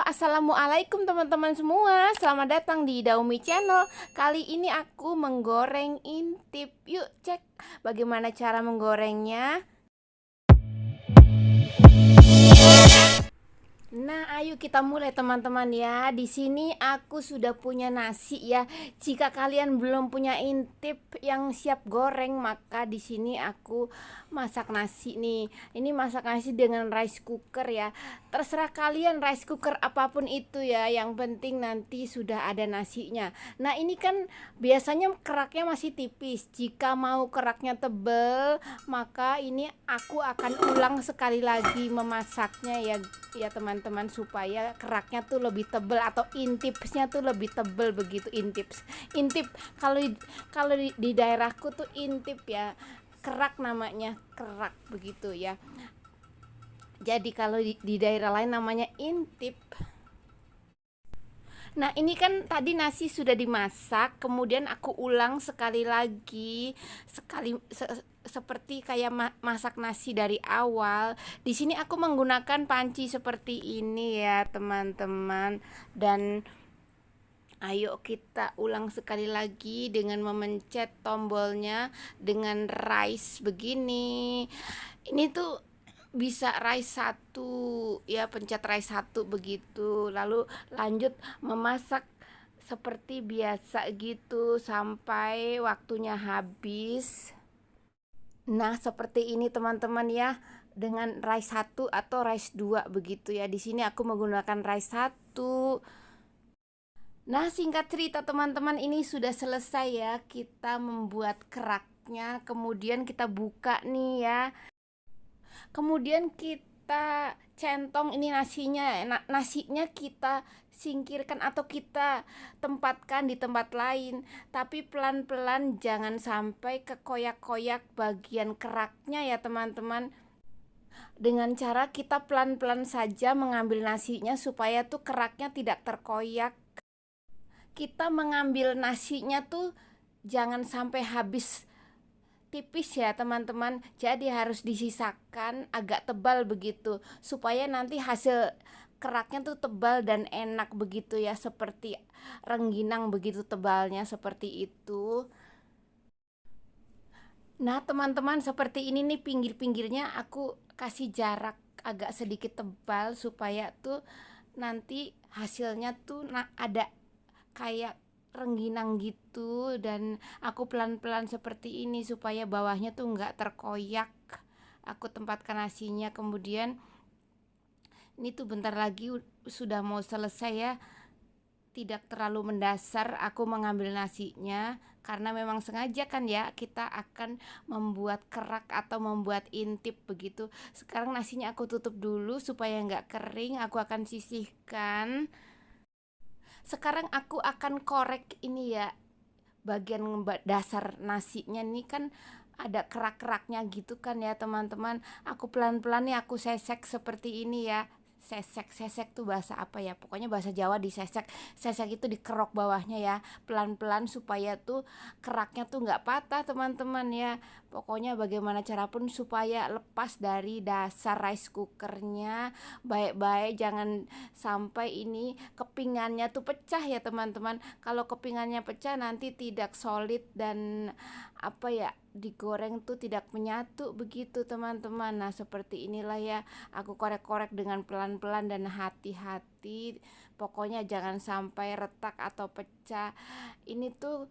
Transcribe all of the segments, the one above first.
Halo, assalamualaikum teman-teman semua. Selamat datang di Daumi Channel. Kali ini aku menggoreng intip. Yuk cek bagaimana cara menggorengnya. Nah, ayo kita mulai teman-teman ya. Di sini aku sudah punya nasi ya. Jika kalian belum punya intip yang siap goreng, maka di sini aku masak nasi nih. Ini masak nasi dengan rice cooker ya. Terserah kalian rice cooker apapun itu ya. Yang penting nanti sudah ada nasinya. Nah, ini kan biasanya keraknya masih tipis. Jika mau keraknya tebal, maka ini aku akan ulang sekali lagi memasaknya ya teman-teman, supaya keraknya tuh lebih tebal atau intipsnya tuh lebih tebal begitu. Intip kalau di daerahku tuh intip ya, kerak namanya, kerak begitu ya. Jadi kalau di daerah lain namanya intip. Nah, ini kan tadi nasi sudah dimasak, kemudian aku ulang sekali lagi, seperti kayak masak nasi dari awal. Di sini aku menggunakan panci seperti ini ya, teman-teman. Dan ayo kita ulang sekali lagi dengan memencet tombolnya dengan rice begini. Ini tuh bisa rice 1 ya, pencet rice 1 begitu, lalu lanjut memasak seperti biasa gitu sampai waktunya habis. Nah, seperti ini teman-teman ya, dengan rice 1 atau rice 2 begitu ya. Di sini aku menggunakan rice 1. Nah, singkat cerita teman-teman, ini sudah selesai ya. Kita membuat keraknya, kemudian kita buka nih ya. Kemudian kita centong ini nasinya. Nasinya kita singkirkan atau kita tempatkan di tempat lain, tapi pelan-pelan, jangan sampai kekoyak-koyak bagian keraknya ya teman-teman. Dengan cara kita pelan-pelan saja mengambil nasinya supaya tuh keraknya tidak terkoyak. Kita mengambil nasinya tuh jangan sampai habis tipis ya teman-teman, jadi harus disisakan agak tebal begitu supaya nanti hasil keraknya tuh tebal dan enak begitu ya, seperti rengginang begitu tebalnya, seperti itu. Nah teman-teman, seperti ini nih, pinggir-pinggirnya aku kasih jarak agak sedikit tebal supaya tuh nanti hasilnya tuh ada kayak rengginang gitu. Dan aku pelan-pelan seperti ini supaya bawahnya tuh nggak terkoyak. Aku tempatkan nasinya, kemudian ini tuh bentar lagi sudah mau selesai ya, tidak terlalu mendasar. Aku mengambil nasinya karena memang sengaja kan ya, kita akan membuat kerak atau membuat intip begitu. Sekarang nasinya aku tutup dulu supaya nggak kering. Aku akan sisihkan. Sekarang aku akan korek ini ya, bagian dasar nasinya nih kan ada kerak-keraknya gitu kan ya teman-teman. Aku pelan-pelan nih aku sesek seperti ini ya. Sesek tuh bahasa apa ya, pokoknya bahasa Jawa disesek. Sesek itu dikerok bawahnya ya, pelan-pelan supaya tuh keraknya tuh nggak patah teman-teman ya. Pokoknya bagaimana cara pun supaya lepas dari dasar rice cookernya baik-baik, jangan sampai ini kepingannya tuh pecah ya teman-teman. Kalau kepingannya pecah nanti tidak solid dan apa ya, digoreng tuh tidak menyatu begitu teman-teman. Nah seperti inilah ya, aku korek-korek dengan pelan-pelan dan hati-hati. Pokoknya jangan sampai retak atau pecah. Ini tuh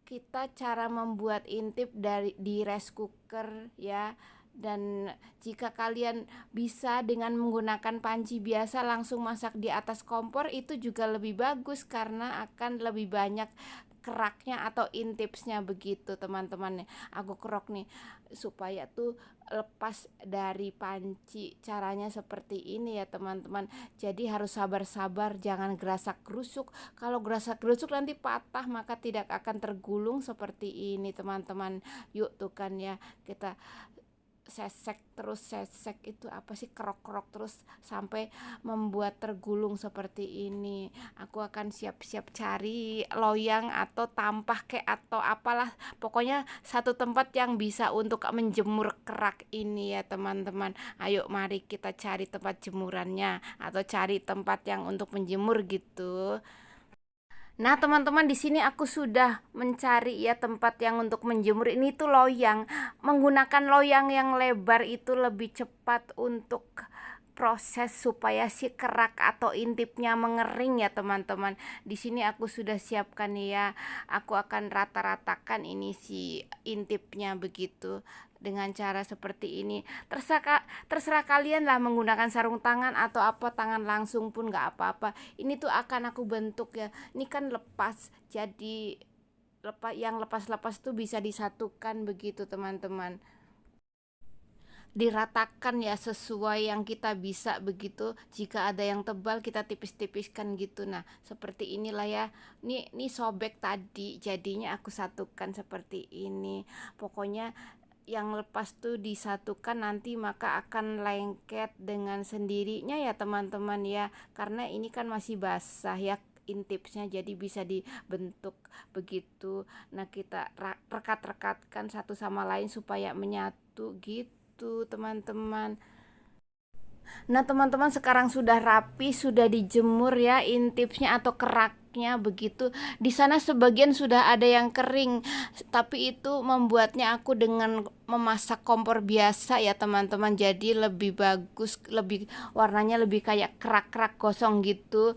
kita cara membuat intip di rice cooker ya. Dan jika kalian bisa dengan menggunakan panci biasa langsung masak di atas kompor, itu juga lebih bagus karena akan lebih banyak keraknya atau intipsnya begitu teman-teman. Aku kerok nih supaya tuh lepas dari panci. Caranya seperti ini ya teman-teman. Jadi harus sabar-sabar, jangan gerasak gerusuk. Kalau gerasak gerusuk nanti patah, maka tidak akan tergulung seperti ini teman-teman. Yuk tuh kan ya, kita sesek itu apa sih, kerok-kerok terus sampai membuat tergulung seperti ini. Aku akan siap-siap cari loyang atau tampah kek atau apalah, pokoknya satu tempat yang bisa untuk menjemur kerak ini ya teman-teman. Ayo mari kita cari tempat jemurannya atau cari tempat yang untuk menjemur gitu. Nah, teman-teman, di sini aku sudah mencari ya tempat yang untuk menjemur. Ini tuh loyang. Menggunakan loyang yang lebar itu lebih cepat untuk proses supaya si kerak atau intipnya mengering ya teman-teman. Di sini aku sudah siapkan ya. Aku akan rata-ratakan ini si intipnya begitu dengan cara seperti ini. Terserah kalian lah menggunakan sarung tangan atau apa, tangan langsung pun nggak apa-apa. Ini tuh akan aku bentuk ya. Ini kan lepas, jadi yang lepas-lepas tuh bisa disatukan begitu teman-teman. Diratakan ya sesuai yang kita bisa begitu. Jika ada yang tebal kita tipis-tipiskan gitu. Nah, seperti inilah ya. Ini sobek tadi, jadinya aku satukan seperti ini. Pokoknya yang lepas tuh disatukan nanti maka akan lengket dengan sendirinya ya teman-teman ya. Karena ini kan masih basah ya intipsnya, jadi bisa dibentuk begitu. Nah, kita rekat-rekatkan satu sama lain supaya menyatu gitu teman-teman. Nah, teman-teman, sekarang sudah rapi, sudah dijemur ya intipsnya atau keraknya begitu. Di sana sebagian sudah ada yang kering, tapi itu membuatnya aku dengan memasak kompor biasa ya teman-teman. Jadi lebih bagus, lebih warnanya lebih kayak kerak-kerak gosong gitu.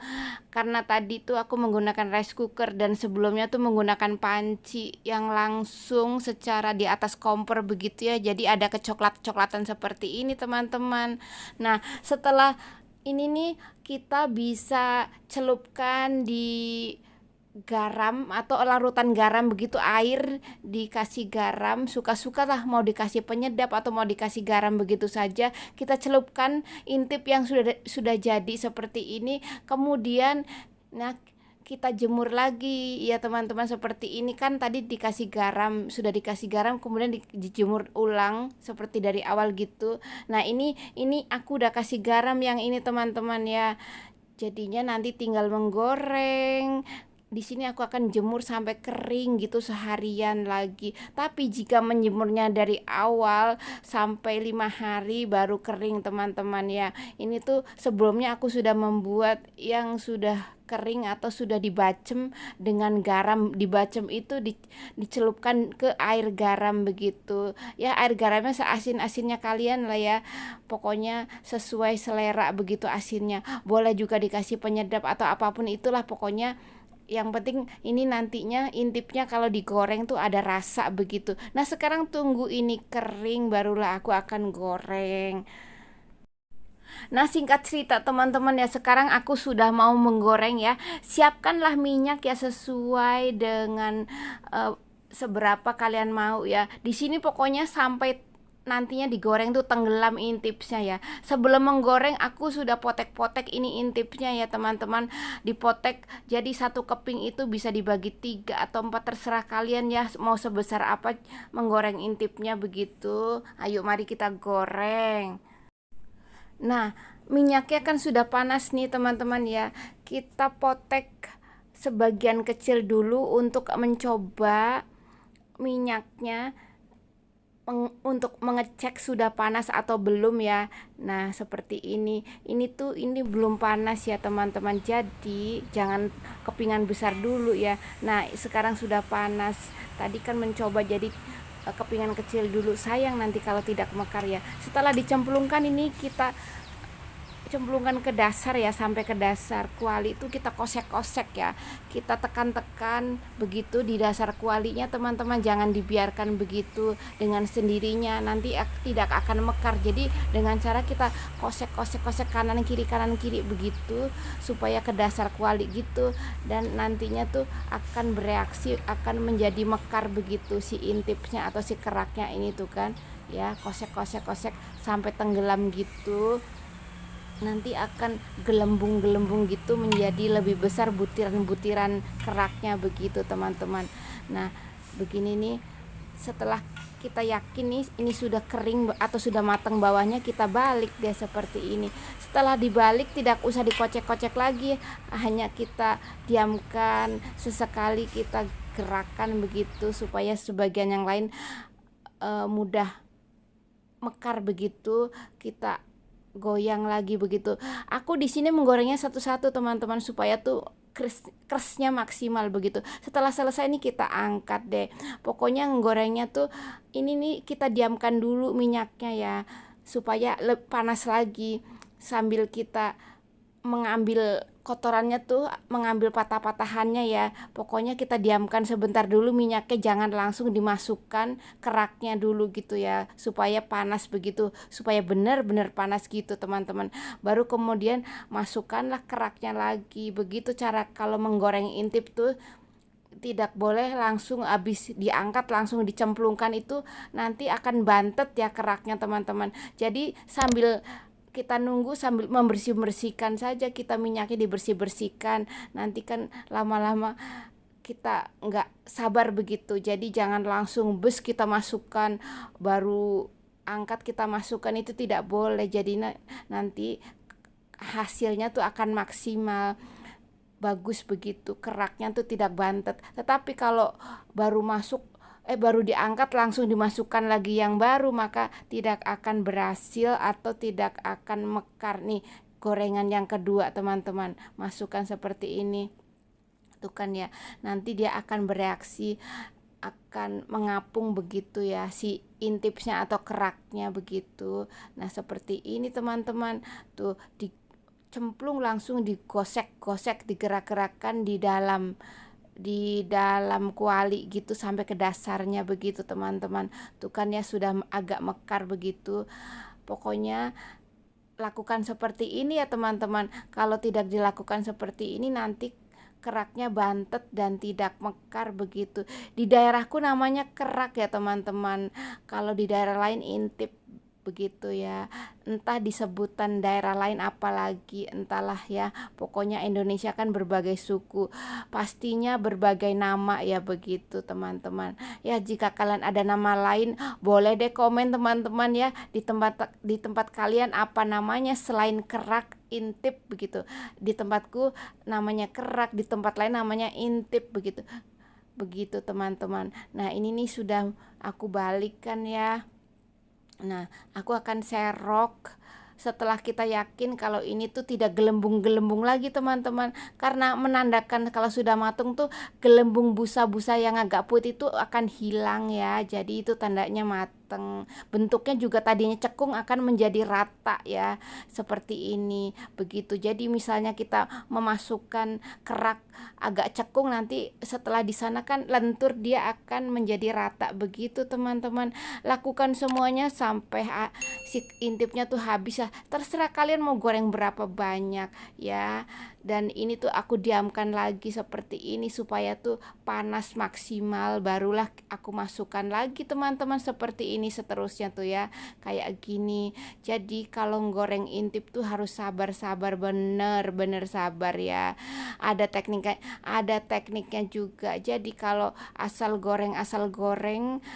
Karena tadi tuh aku menggunakan rice cooker dan sebelumnya tuh menggunakan panci yang langsung secara di atas kompor begitu ya. Jadi ada kecoklat-coklatan seperti ini teman-teman. Nah, setelah ini nih kita bisa celupkan di garam atau larutan garam begitu, air dikasih garam, suka-suka lah mau dikasih penyedap atau mau dikasih garam begitu saja. Kita celupkan intip yang sudah jadi seperti ini, kemudian nah kita jemur lagi ya teman-teman. Seperti ini kan tadi dikasih garam, sudah dikasih garam, kemudian dijemur ulang seperti dari awal gitu. Nah, ini aku udah kasih garam yang ini teman-teman ya. Jadinya nanti tinggal menggoreng. Di sini aku akan jemur sampai kering gitu seharian lagi. Tapi jika menjemurnya dari awal sampai 5 hari baru kering teman-teman ya. Ini tuh sebelumnya aku sudah membuat yang sudah kering atau sudah dibacem dengan garam. Dibacem itu dicelupkan ke air garam begitu. Ya, air garamnya seasin-asinnya kalian lah ya. Pokoknya sesuai selera begitu asinnya. Boleh juga dikasih penyedap atau apapun itulah pokoknya. Yang penting ini nantinya intipnya kalau digoreng tuh ada rasa begitu. Nah, sekarang tunggu ini kering barulah aku akan goreng. Nah, singkat cerita teman-teman ya, sekarang aku sudah mau menggoreng ya. Siapkanlah minyak ya sesuai dengan seberapa kalian mau ya. Di sini pokoknya sampai nantinya digoreng tuh tenggelam intipsnya ya. Sebelum menggoreng aku sudah potek-potek ini intipsnya ya teman-teman. Dipotek jadi satu keping itu bisa dibagi 3 atau 4, terserah kalian ya mau sebesar apa menggoreng intipnya begitu. Ayo mari kita goreng. Nah, minyaknya kan sudah panas nih teman-teman ya. Kita potek sebagian kecil dulu untuk mencoba minyaknya, untuk mengecek sudah panas atau belum ya. Nah, seperti ini. Ini belum panas ya teman-teman. Jadi jangan kepingan besar dulu ya. Nah, sekarang sudah panas. Tadi kan mencoba jadi kepingan kecil dulu, sayang nanti kalau tidak mekar ya. Setelah dicemplungkan ini kita cemplungkan ke dasar ya, sampai ke dasar kuali itu kita kosek-kosek ya, kita tekan-tekan begitu di dasar kualinya teman-teman. Jangan dibiarkan begitu dengan sendirinya, nanti tidak akan mekar. Jadi dengan cara kita kosek kanan kiri begitu supaya ke dasar kuali gitu, dan nantinya tuh akan bereaksi, akan menjadi mekar begitu si intipsnya atau si keraknya ini tuh kan ya. Kosek sampai tenggelam gitu, nanti akan gelembung gitu, menjadi lebih besar butiran keraknya begitu teman-teman. Nah, begini nih, setelah kita yakin nih ini sudah kering atau sudah matang bawahnya, kita balik deh seperti ini. Setelah dibalik tidak usah dikocek-kocek lagi, hanya kita diamkan, sesekali kita gerakan begitu supaya sebagian yang lain mudah mekar begitu. Kita goyang lagi begitu. Aku di sini menggorengnya satu-satu teman-teman supaya tuh keresnya maksimal begitu. Setelah selesai nih kita angkat deh. Pokoknya menggorengnya tuh ini nih kita diamkan dulu minyaknya ya supaya panas lagi, sambil kita mengambil kotorannya tuh, mengambil patah-patahannya ya. Pokoknya kita diamkan sebentar dulu minyaknya, jangan langsung dimasukkan keraknya dulu gitu ya, supaya panas begitu, supaya benar-benar panas gitu teman-teman. Baru kemudian masukkanlah keraknya lagi. Begitu cara kalau menggoreng intip tuh, tidak boleh langsung habis diangkat langsung dicemplungkan, itu nanti akan bantet ya keraknya teman-teman. Jadi sambil kita nunggu, sambil membersihkan saja kita minyaknya, dibersihkan. Nanti kan lama-lama kita nggak sabar begitu. Jadi jangan langsung bus kita masukkan, baru angkat kita masukkan, itu tidak boleh. Jadi nanti hasilnya tuh akan maksimal, bagus begitu, keraknya tuh tidak bantet. Tetapi kalau baru baru diangkat langsung dimasukkan lagi yang baru, maka tidak akan berhasil atau tidak akan mekar nih gorengan yang kedua teman-teman. Masukkan seperti ini tuh kan ya, nanti dia akan bereaksi, akan mengapung begitu ya si intipsnya atau keraknya begitu. Nah seperti ini teman-teman, tuh dicemplung langsung, digosek-gosek, digerak-gerakkan di dalam kuali gitu sampai ke dasarnya begitu teman-teman. Tuh kan ya sudah agak mekar begitu. Pokoknya lakukan seperti ini ya teman-teman. Kalau tidak dilakukan seperti ini nanti keraknya bantet dan tidak mekar begitu. Di daerahku namanya kerak ya teman-teman. Kalau di daerah lain intip begitu ya, entah disebutan daerah lain apalagi, entahlah ya. Pokoknya Indonesia kan berbagai suku, pastinya berbagai nama ya begitu teman-teman ya. Jika kalian ada nama lain boleh deh komen teman-teman ya, di tempat kalian apa namanya selain kerak, intip begitu. Di tempatku namanya kerak, di tempat lain namanya intip begitu teman-teman. Nah ini nih sudah aku balikkan ya. Nah, aku akan serok setelah kita yakin kalau ini tuh tidak gelembung-gelembung lagi teman-teman. Karena menandakan kalau sudah matang tuh gelembung busa-busa yang agak putih itu akan hilang ya. Jadi itu tandanya matang. Bentuknya juga tadinya cekung akan menjadi rata ya, seperti ini begitu. Jadi misalnya kita memasukkan kerak agak cekung, nanti setelah di sana kan lentur, dia akan menjadi rata begitu teman-teman. Lakukan semuanya sampai si intipnya tuh habis ya. Terserah kalian mau goreng berapa banyak ya. Dan ini tuh aku diamkan lagi seperti ini supaya tuh panas maksimal, barulah aku masukkan lagi teman-teman seperti ini seterusnya tuh ya, kayak gini. Jadi kalau goreng intip tuh harus sabar-sabar, bener-bener sabar ya. Ada tekniknya juga. Jadi kalau asal goreng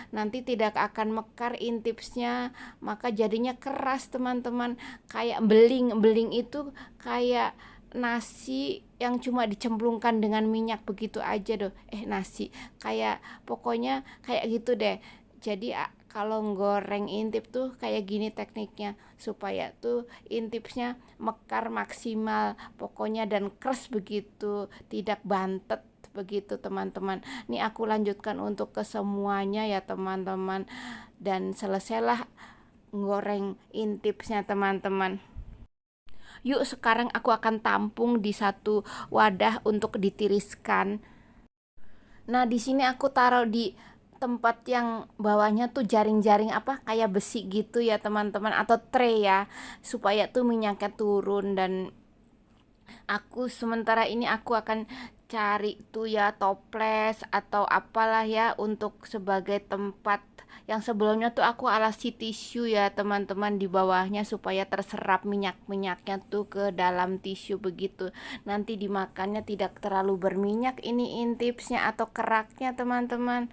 nanti tidak akan mekar intipsnya, maka jadinya keras teman-teman. Kayak beling itu kayak nasi yang cuma dicemplungkan dengan minyak begitu aja doh. Nasi kayak, pokoknya kayak gitu deh. Jadi kalau goreng intip tuh kayak gini tekniknya, supaya tuh intipsnya mekar maksimal pokoknya, dan keras begitu, tidak bantet begitu teman-teman. Nih aku lanjutkan untuk kesemuanya ya teman-teman, dan selesailah goreng intipsnya teman-teman. Yuk sekarang aku akan tampung di satu wadah untuk ditiriskan. Nah di sini aku taruh di tempat yang bawahnya tuh jaring-jaring apa kayak besi gitu ya teman-teman, atau tray ya, supaya tuh minyaknya turun. Dan sementara ini aku akan cari tuh ya toples atau apalah ya untuk sebagai tempat. Yang sebelumnya tuh aku alasi tisu ya teman-teman di bawahnya, supaya terserap minyak-minyaknya tuh ke dalam tisu begitu. Nanti dimakannya tidak terlalu berminyak ini intipsnya atau keraknya teman-teman.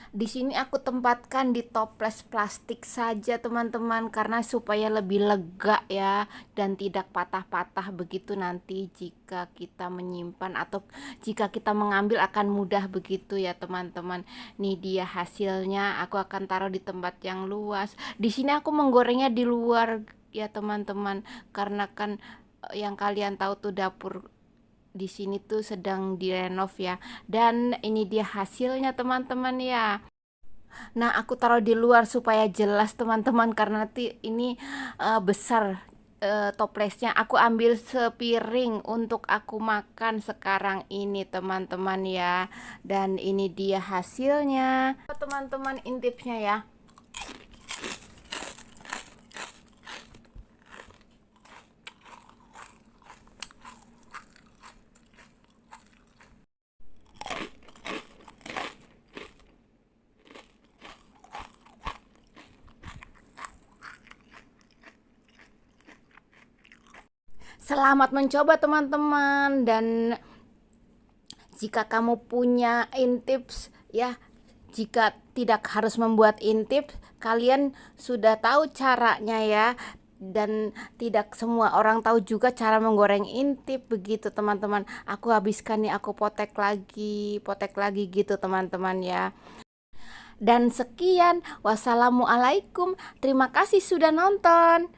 Di sini aku tempatkan di toples plastik saja teman-teman, karena supaya lebih lega ya dan tidak patah-patah begitu nanti jika kita menyimpan atau jika kita mengambil akan mudah begitu ya teman-teman. Nih dia hasilnya, aku akan taruh di tempat yang luas. Di sini aku menggorengnya di luar ya teman-teman, karena kan yang kalian tahu tuh dapur di sini tuh sedang direnov ya. Dan ini dia hasilnya teman-teman ya. Nah, aku taruh di luar supaya jelas teman-teman, karena nanti ini besar toplesnya. Aku ambil sepiring untuk aku makan sekarang ini teman-teman ya. Dan ini dia hasilnya. Teman-teman, intipnya ya. Selamat mencoba teman-teman, dan jika kamu punya intips ya, jika tidak harus membuat intip, kalian sudah tahu caranya ya. Dan tidak semua orang tahu juga cara menggoreng intip begitu teman-teman. Aku habiskan nih, aku potek lagi gitu teman-teman ya. Dan sekian, wassalamualaikum. Terima kasih sudah nonton.